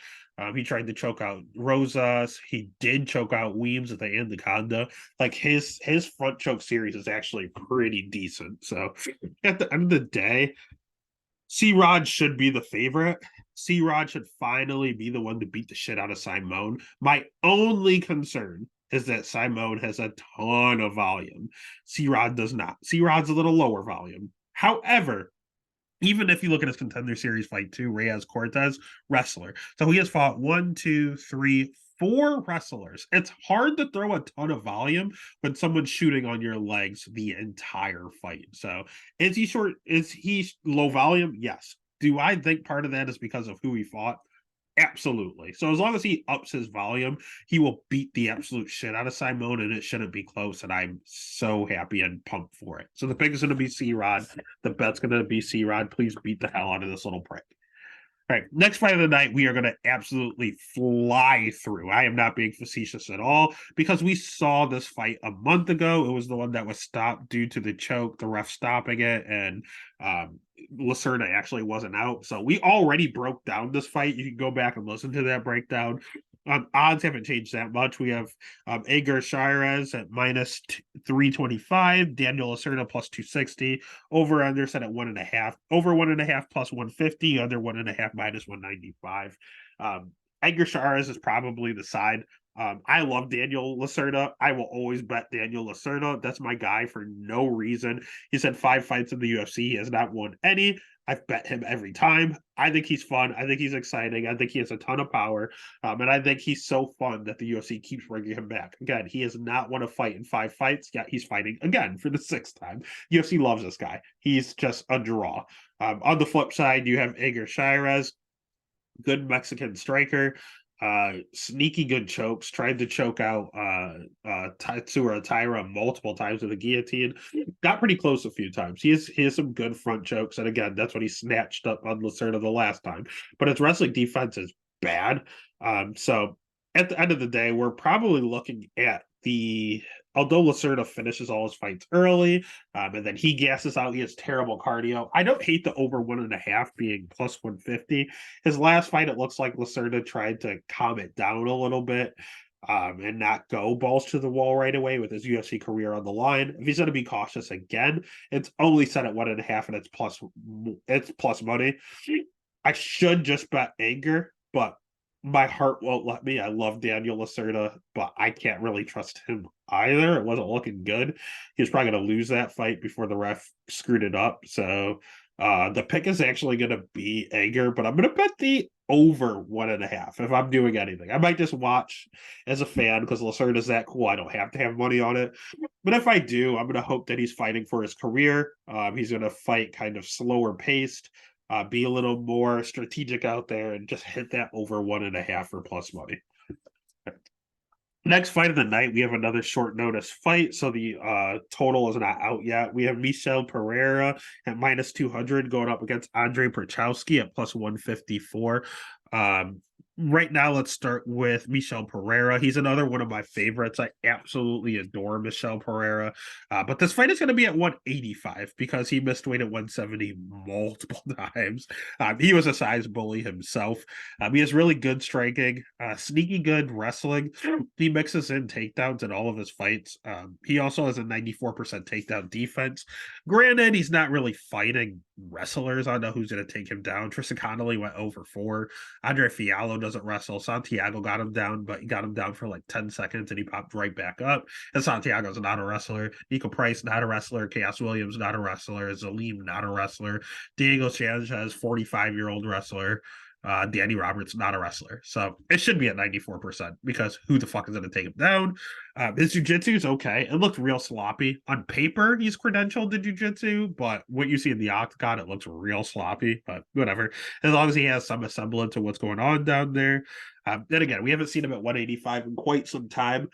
He tried to choke out Rosas. He did choke out Weems at the Anaconda. Like, his front choke series is actually pretty decent. So at the end of the day, C-Rod should be the favorite. C-Rod should finally be the one to beat the shit out of Simone. My only concern is that Simone has a ton of volume. C-Rod does not. C-Rod's a little lower volume. However, even if you look at his contender series fight too, Reyes Cortez, wrestler. So he has fought 1, 2, 3, 4 wrestlers. It's hard to throw a ton of volume when someone's shooting on your legs the entire fight. So is he short? Is he low volume? Yes. Do I think part of that is because of who he fought? Absolutely. So as long as he ups his volume, he will beat the absolute shit out of Simone, and it shouldn't be close. And I'm so happy and pumped for it. So the pick is going to be C-Rod. The bet's going to be C-Rod. Please beat the hell out of this little prick. All right, next fight of the night, we are going to absolutely fly through. I am not being facetious at all because we saw this fight a month ago. It was the one that was stopped due to the choke, the ref stopping it, and Lacerda actually wasn't out. So we already broke down this fight. You can go back and listen to that breakdown. Odds haven't changed that much. We have Edgar Shirez at minus 325, Daniel Lacerda plus 260, over under set at 1.5, over 1.5 plus 150, under 1.5 minus 195. Edgar Shirez is probably the side. I love Daniel Lacerda. I will always bet Daniel Lacerda. That's my guy for no reason. He's had 5 fights in the UFC. He has not won any. I've bet him every time. I think he's fun. I think he's exciting. I think he has a ton of power. And I think he's so fun that the UFC keeps bringing him back. Again, he has not won a fight in 5 fights, yet he's fighting again for the 6th time. UFC loves this guy. He's just a draw. On the flip side, you have Edgar Shirez, good Mexican striker, sneaky good chokes, tried to choke out Tatsura Taira multiple times with a guillotine. Got pretty close a few times. He has some good front chokes, and again, that's what he snatched up on Lacerda the last time. But his wrestling defense is bad. So at the end of the day, we're probably looking at although Lacerda finishes all his fights early, and then he gasses out, he has terrible cardio. I don't hate the over 1.5 being plus 150. His last fight, it looks like Lacerda tried to calm it down a little bit, and not go balls to the wall right away with his UFC career on the line. If he's going to be cautious again, it's only set at 1.5, and it's plus money. I should just bet Anger, but my heart won't let me. I love Daniel Lacerda, but I can't really trust him either. It wasn't looking good. He was probably going to lose that fight before the ref screwed it up. So the pick is actually going to be Anger, but I'm going to bet the over 1.5 if I'm doing anything. I might just watch as a fan because Lacerda's that cool. I don't have to have money on it. But if I do, I'm going to hope that he's fighting for his career. He's going to fight kind of slower paced. Be a little more strategic out there and just hit that over 1.5 for plus money. Next fight of the night, we have another short notice fight. So the total is not out yet. We have Michel Pereira at minus 200 going up against Andre Prochowski at plus 154. Right now, let's start with Michel Pereira. He's another one of my favorites. I absolutely adore Michel Pereira. But this fight is going to be at 185 because he missed weight at 170 multiple times. He was a size bully himself. He has really good striking, sneaky good wrestling. He mixes in takedowns in all of his fights. He also has a 94% takedown defense. Granted, he's not really fighting wrestlers. I don't know who's going to take him down. Tristan Connolly went over 4. Andre Fiallo doesn't wrestle. Santiago got him down, but he got him down for like 10 seconds and he popped right back up. And Santiago's not a wrestler. Nico Price, not a wrestler. Chaos Williams, not a wrestler. Zaleem, not a wrestler. Diego Sanchez, 45-year-old wrestler. Danny Roberts, not a wrestler. So it should be at 94% because who the fuck is going to take him down? His jiu-jitsu is okay. It looked real sloppy. On paper, he's credentialed to jiu-jitsu, but what you see in the octagon, it looks real sloppy, but whatever. As long as he has some semblance of what's going on down there. Then again, we haven't seen him at 185 in quite some time,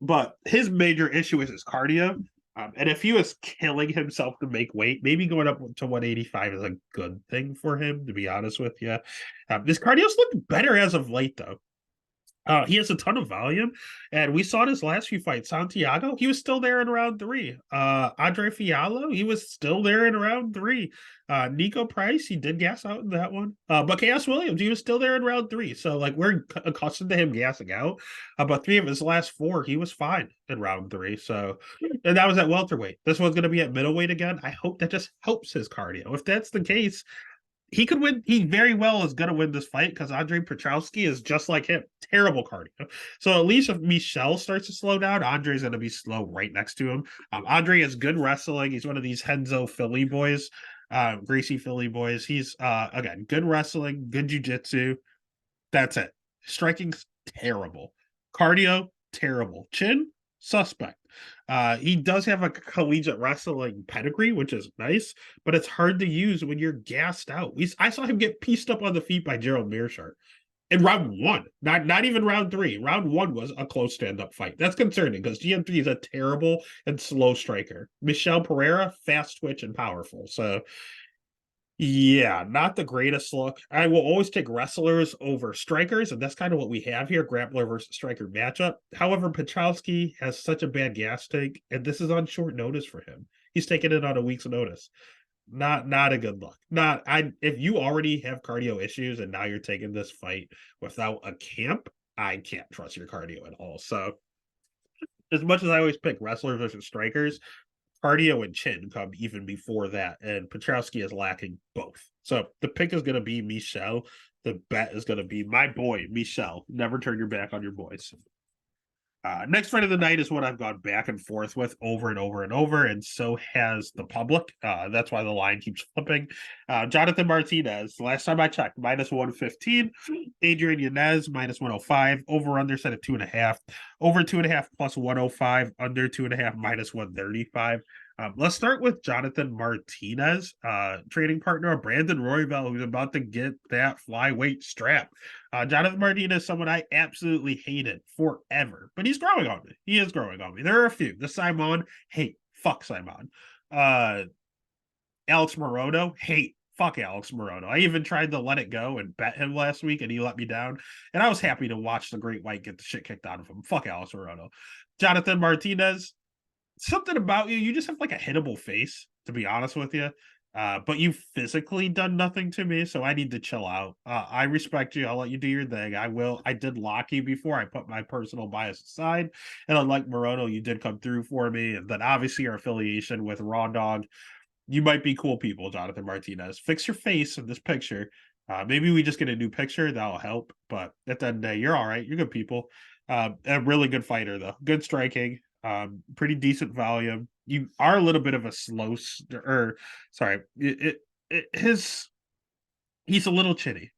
but his major issue is his cardio. And if he was killing himself to make weight, maybe going up to 185 is a good thing for him, to be honest with you. His cardio's looked better as of late, though. He has a ton of volume, and we saw in his last few fights. Santiago, he was still there in round 3. Andre Fiallo, he was still there in round 3. Nico Price, he did gas out in that one. But Chaos Williams, he was still there in round 3. So, like, we're accustomed to him gassing out. But 3 of his last 4, he was fine in round 3. So, and that was at welterweight. This one's going to be at middleweight again. I hope that just helps his cardio. If that's the case, he could win. He very well is going to win this fight because Andre Petrowski is just like him. Terrible cardio. So at least if Michel starts to slow down, Andre's going to be slow right next to him. Andre has good wrestling. He's one of these Henzo Philly boys, greasy Philly boys. He's, again, good wrestling, good jiu-jitsu. That's it. Striking's terrible. Cardio, terrible. Chin, suspect. He does have a collegiate wrestling pedigree, which is nice, but it's hard to use when you're gassed out. I saw him get pieced up on the feet by Gerald Mearshart in round 1, not even round 3. Round 1 was a close stand-up fight. That's concerning because GM3 is a terrible and slow striker. Michel Pereira, fast twitch and powerful. So yeah, not the greatest look. I will always take wrestlers over strikers, and that's kind of what we have here, grappler versus striker matchup. However, Petrowski has such a bad gas tank, and this is on short notice for him. He's taking it on a week's notice. Not a good look. If you already have cardio issues and now you're taking this fight without a camp, I can't trust your cardio at all. So as much as I always pick wrestlers versus strikers, cardio and chin come even before that, and Petrowski is lacking both. So the pick is going to be Michel. The bet is going to be my boy, Michel. Never turn your back on your boys. Next fight of the night is what I've gone back and forth with over and over and over, and so has the public. That's why the line keeps flipping. Jonathan Martinez, last time I checked, minus 115. Adrian Yanez, minus 105. Over under set at 2.5. Over 2.5 plus 105. Under 2.5 minus 135. Let's start with Jonathan Martinez, trading partner of Brandon Royval, who's about to get that flyweight strap. Jonathan Martinez, someone I absolutely hated forever, but he's growing on me. He is growing on me. There are a few. The Simon, hate, fuck Simon. Alex Morono, hate, fuck Alex Morono. I even tried to let it go and bet him last week, and he let me down. And I was happy to watch the Great White get the shit kicked out of him. Fuck Alex Morono. Jonathan Martinez, something about you. You just have like a hittable face, to be honest with you. But you've physically done nothing to me, so I need to chill out. I respect you. I'll let you do your thing. I will. I did lock you before. I put my personal bias aside. And unlike Morono, you did come through for me. And then obviously your affiliation with Raw Dog. You might be cool people, Jonathan Martinez. Fix your face in this picture. Maybe we just get a new picture. That'll help. But at the end of the day, you're all right. You're good people. A really good fighter, though. Good striking. Pretty decent volume. You are a little bit of a slow, or sorry, he's a little chinny.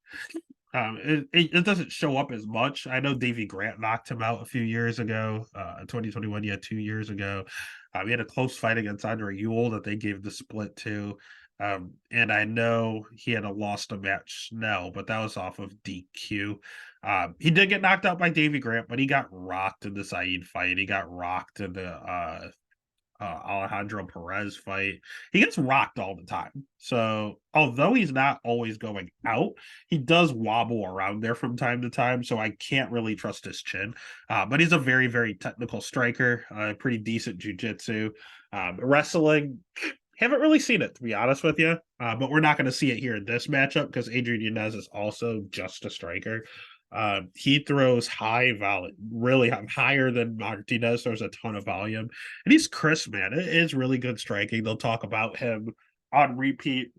It doesn't show up as much. I know Davey Grant knocked him out a few years ago, 2021, yeah, 2 years ago. We had a close fight against Andre Ewell that they gave the split to. And I know he had lost a match Snell, but that was off of DQ. He did get knocked out by Davey Grant, but he got rocked in the Saeed fight. He got rocked in the Alejandro Perez fight. He gets rocked all the time. So although he's not always going out, he does wobble around there from time to time. So I can't really trust his chin. But he's a very, very technical striker, pretty decent jujitsu. Wrestling, haven't really seen it, to be honest with you. But we're not going to see it here in this matchup because Adrian Yanez is also just a striker. He throws high volume, really higher than Martinez. There's a ton of volume, and he's crisp, man. It is really good striking. They'll talk about him on repeat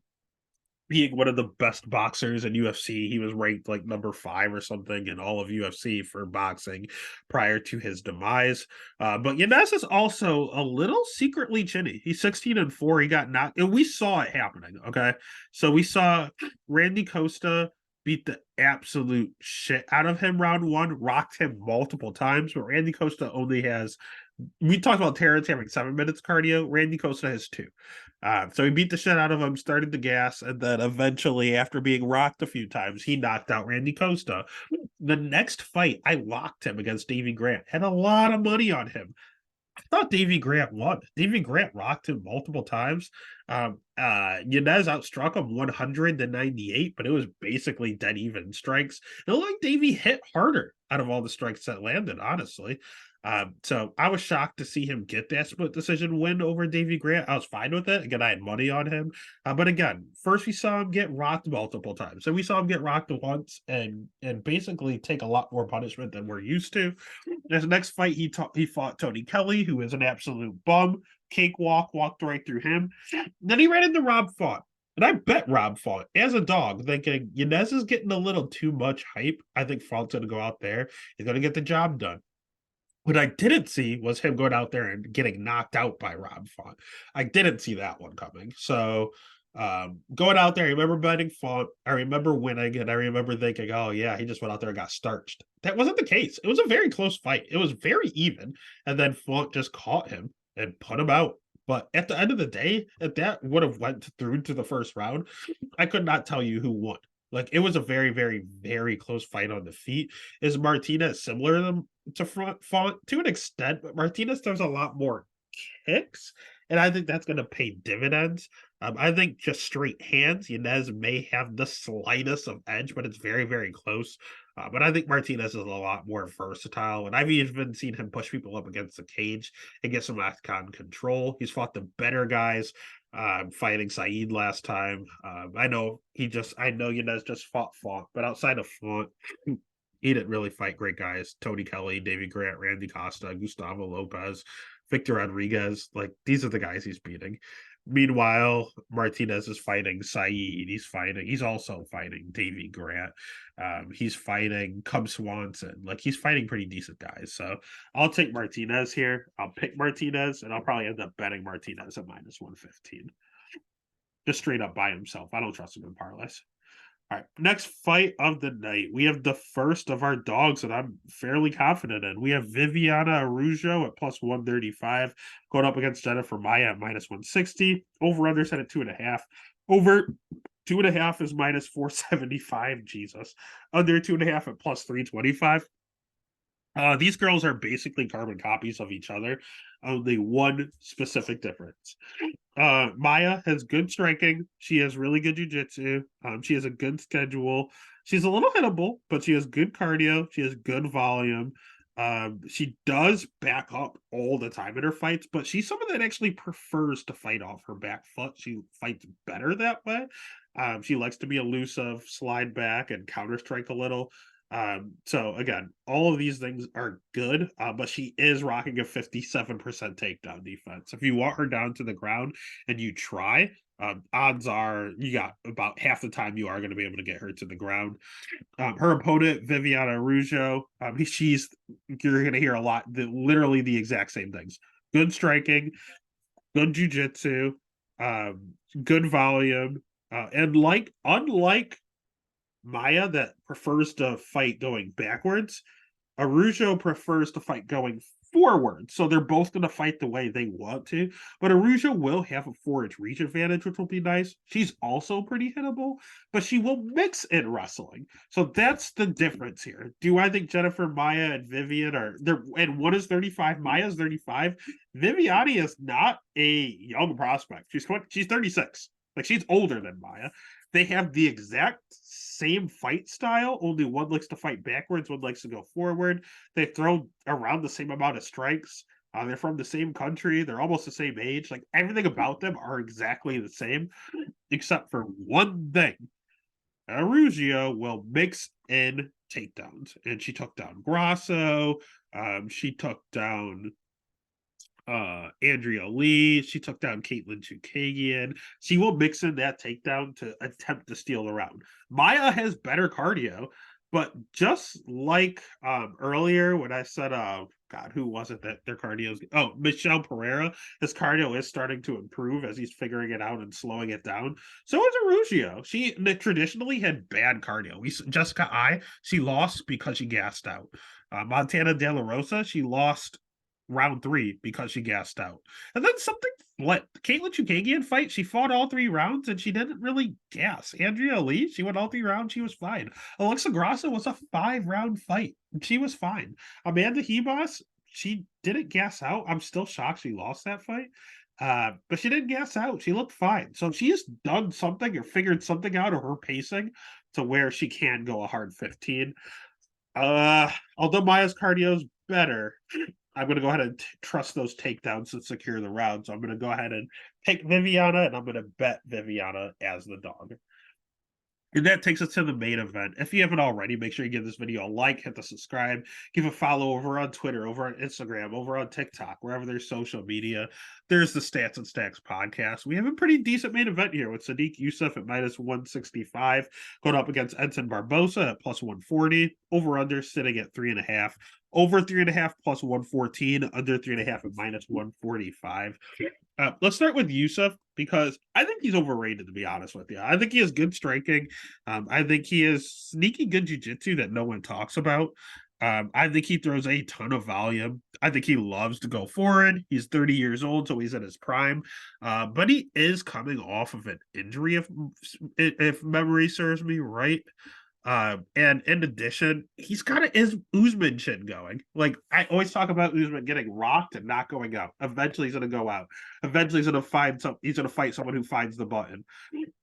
being one of the best boxers in UFC. He was ranked like number 5 or something in all of UFC for boxing prior to his demise. But Yanez is also a little secretly chinny. He's 16-4. He got knocked, and we saw it happening. Okay, so we saw Randy Costa beat the absolute shit out of him round 1, rocked him multiple times, but Randy Costa only has, we talked about Terrence having 7 minutes cardio. Randy Costa has 2. So he beat the shit out of him, started the gas, and then eventually, after being rocked a few times, he knocked out Randy Costa. The next fight, I locked him against Davey Grant. Had a lot of money on him. I thought Davey Grant won. Davey Grant rocked him multiple times. Yanez outstruck him 198, but it was basically dead even strikes. It looked like Davey hit harder out of all the strikes that landed, honestly. So I was shocked to see him get that split decision win over Davey Grant. I was fine with it. Again, I had money on him. But again, first we saw him get rocked multiple times. So we saw him get rocked once and basically take a lot more punishment than we're used to. His next fight, he fought Tony Kelly, who is an absolute bum. Cakewalk, walked right through him. Then he ran into Rob Font. And I bet Rob Font as a dog, thinking Yanez is getting a little too much hype. I think Font's going to go out there. He's going to get the job done. What I didn't see was him going out there and getting knocked out by Rob Font. I didn't see that one coming. So going out there, I remember betting Font. I remember winning, and I remember thinking, oh, yeah, he just went out there and got starched. That wasn't the case. It was a very close fight. It was very even. And then Font just caught him and put him out. But at the end of the day, if that would have went through to the first round, I could not tell you who won. Like, it was a very, very, very close fight on the feet. Is Martinez similar to Font to an extent, but Martinez does a lot more kicks, and I think that's going to pay dividends. I think just straight hands, Yanez may have the slightest of edge, but it's very, very close. But I think Martinez is a lot more versatile, and I've even seen him push people up against the cage and get some octagon control. He's fought the better guys. Fighting Saeed last time. I know Yanez just fought Font, but outside of Font, he didn't really fight great guys. Tony Kelly, Davey Grant, Randy Costa, Gustavo Lopez, Victor Rodriguez. Like, these are the guys he's beating. Meanwhile, Martinez is fighting Saeed. He's also fighting Davy Grant. He's fighting Cub Swanson. Like, he's fighting pretty decent guys. So I'll take Martinez here. I'll pick Martinez, and I'll probably end up betting Martinez at -115. Just straight up by himself. I don't trust him in parlays. All right, next fight of the night. We have the first of our dogs that I'm fairly confident in. We have Viviana Araujo at +135 going up against Jennifer Maia at -160. Over under set at 2.5. Over 2.5 is -475. Jesus. Under 2.5 at +325. These girls are basically carbon copies of each other. Only one specific difference. Maya has good striking. She has really good jujitsu. She has a good schedule. She's a little hittable, but she has good cardio. She has good volume. She does back up all the time in her fights, but she's someone that actually prefers to fight off her back foot. She fights better that way. She likes to be elusive, slide back, and counter strike a little. So again, all of these things are good, but she is rocking a 57% takedown defense. If you want her down to the ground and you try, odds are you got about half the time you are going to be able to get her to the ground. Her opponent, Viviana Araujo, you're going to hear a lot, literally the exact same things. Good striking, good jujitsu, good volume, and unlike Maya that prefers to fight going backwards, Araujo prefers to fight going forward. So they're both going to fight the way they want to. But Araujo will have a 4-inch reach advantage, which will be nice. She's also pretty hittable, but she will mix in wrestling. So that's the difference here. Do I think Jennifer Maya and Vivian are there? And one is 35, Maya's 35. Viviani is not a young prospect. She's 36. Like, she's older than Maya. They have the exact same fight style, only one likes to fight backwards, one likes to go forward. They throw around the same amount of strikes. They're from the same country. They're almost the same age. Like, everything about them are exactly the same, except for one thing. Araujo will mix in takedowns, and she took down Grasso. She took down Andrea Lee. She took down Caitlin Chukagian. She will mix in that takedown to attempt to steal the round. Maya has better cardio, but just like earlier when I said, God, who was it that their cardio is? Oh, Michelle Pereira. His cardio is starting to improve as he's figuring it out and slowing it down. So is Araujo. She traditionally had bad cardio. Jessica I, she lost because she gassed out. Montana De La Rosa, she lost round 3 because she gassed out. And then something flipped. Caitlin Chukagian fight, she fought all 3 rounds and she didn't really gas. Andrea Lee, she went all 3 rounds, she was fine. Alexa Grasso was a 5-round fight. She was fine. Amanda Hebos, she didn't gas out. I'm still shocked she lost that fight. But she didn't gas out. She looked fine. So she's done something or figured something out of her pacing to where she can go a hard 15. Although Maya's cardio is better, I'm going to go ahead and trust those takedowns to secure the round. So I'm going to go ahead and take Viviana, and I'm going to bet Viviana as the dog. And that takes us to the main event. If you haven't already, make sure you give this video a like, hit the subscribe, give a follow over on Twitter, over on Instagram, over on TikTok, wherever there's social media. There's the Stats and Stacks podcast. We have a pretty decent main event here with Sadiq Yusuff at -165, going up against Edson Barboza at +140. Over under sitting at 3.5. Over 3.5 +114. Under 3.5 at -145. Let's start with Yusuff because I think he's overrated, to be honest with you. I think he has good striking. I think he has sneaky good jiu-jitsu that no one talks about. I think he throws a ton of volume. I think he loves to go forward. He's 30 years old, so he's in his prime. But he is coming off of an injury, if memory serves me right. And in addition, he's got his Usman chin going. Like, I always talk about Usman getting rocked and not going up. Eventually, he's going to go out. Eventually, he's going to fight someone who finds the button.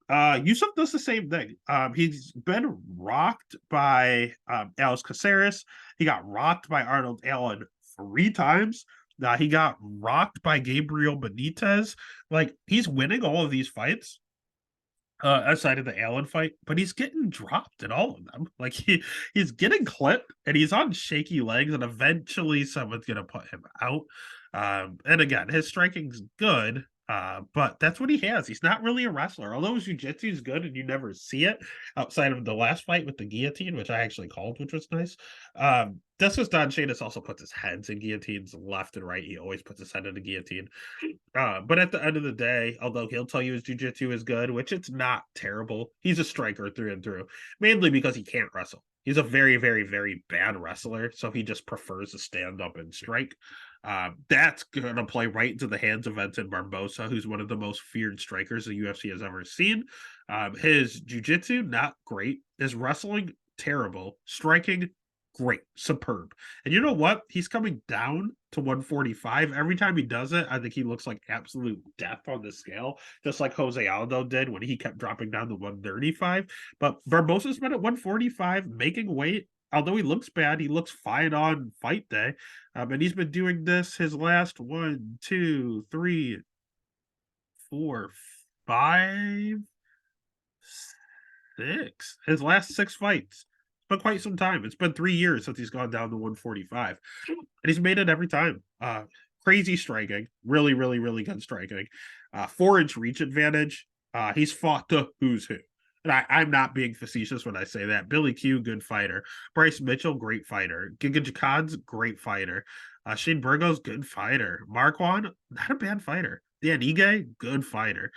Yusuff does the same thing. He's been rocked by Alex Caceres. He got rocked by Arnold Allen 3 times. He got rocked by Gabriel Benitez. Like, he's winning all of these fights. Outside of the Allen fight, but he's getting dropped in all of them. Like, he's getting clipped and he's on shaky legs, and eventually someone's gonna put him out. And again, his striking's good, But that's what he has. He's not really a wrestler, although his jiu-jitsu is good and you never see it outside of the last fight with the guillotine, which I actually called, which was nice. This was Don Shadis also puts his heads in guillotines left and right. He always puts his head in the guillotine. But at the end of the day, although he'll tell you his jiu-jitsu is good, which it's not terrible, he's a striker through and through, mainly because he can't wrestle. He's a very, very, very bad wrestler, so he just prefers to stand up and strike. That's going to play right into the hands of Edson Barboza, who's one of the most feared strikers the UFC has ever seen. His jiu-jitsu, not great. His wrestling, terrible. Striking, great, superb. And you know what? He's coming down to 145. Every time he does it, I think he looks like absolute death on the scale, just like Jose Aldo did when he kept dropping down to 135. But Barbosa's been at 145, making weight. Although he looks bad, he looks fine on fight day. And he's been doing this his last 1, 2, 3, 4, 5, 6. His last 6 fights. It's been quite some time. It's been 3 years since he's gone down to 145. And he's made it every time. Crazy striking. Really, really, really good striking. 4-inch reach advantage. He's fought the who's who. And I'm not being facetious when I say that. Billy Q, good fighter. Bryce Mitchell, great fighter. Giga Jacobs, great fighter. Shane Burgos, good fighter. Marquand, not a bad fighter. Dan Ige, good fighter.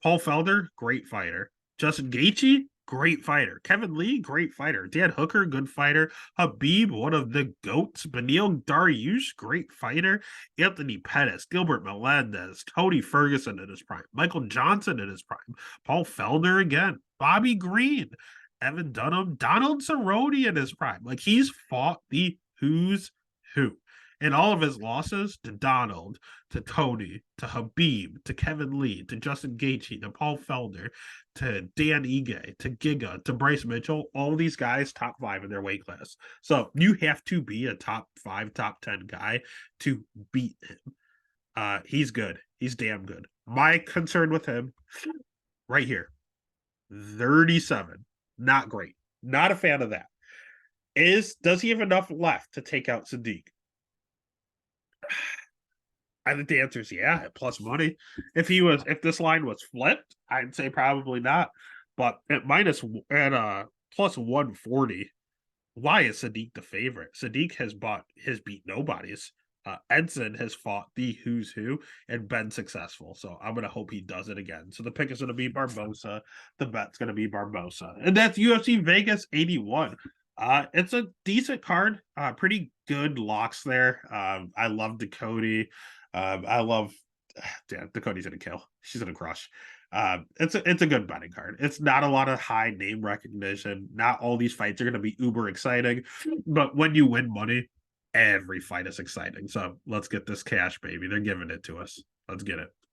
Paul Felder, great fighter. Justin Gaethje, great fighter. Kevin Lee, great fighter. Dan Hooker, good fighter. Habib, one of the GOATs. Beneil Dariush, great fighter. Anthony Pettis, Gilbert Melendez, Tony Ferguson in his prime. Michael Johnson in his prime. Paul Felder again. Bobby Green, Evan Dunham, Donald Cerrone in his prime. Like, he's fought the who's who. And all of his losses to Donald, to Tony, to Habib, to Kevin Lee, to Justin Gaethje, to Paul Felder, to Dan Ige, to Giga, to Bryce Mitchell, all these guys top 5 in their weight class. So you have to be a top 5, top 10 guy to beat him. He's good. He's damn good. My concern with him, right here, 37. Not great. Not a fan of that. Does he have enough left to take out Sadiq? I think the answer is yeah, at plus money. If this line was flipped, I'd say probably not. But at plus 140, why is Sadiq the favorite? Sadiq has beat nobodies. Edson has fought the who's who and been successful. So I'm gonna hope he does it again. So the pick is gonna be Barboza. The bet's gonna be Barboza. And that's UFC Vegas 81. It's a decent card. Pretty good locks there. I love Dakota. I love damn, Dakota's gonna kill. She's gonna crush. It's a good betting card. It's not a lot of high name recognition. Not all these fights are gonna be uber exciting, but when you win money, every fight is exciting. So let's get this cash, baby. They're giving it to us. Let's get it.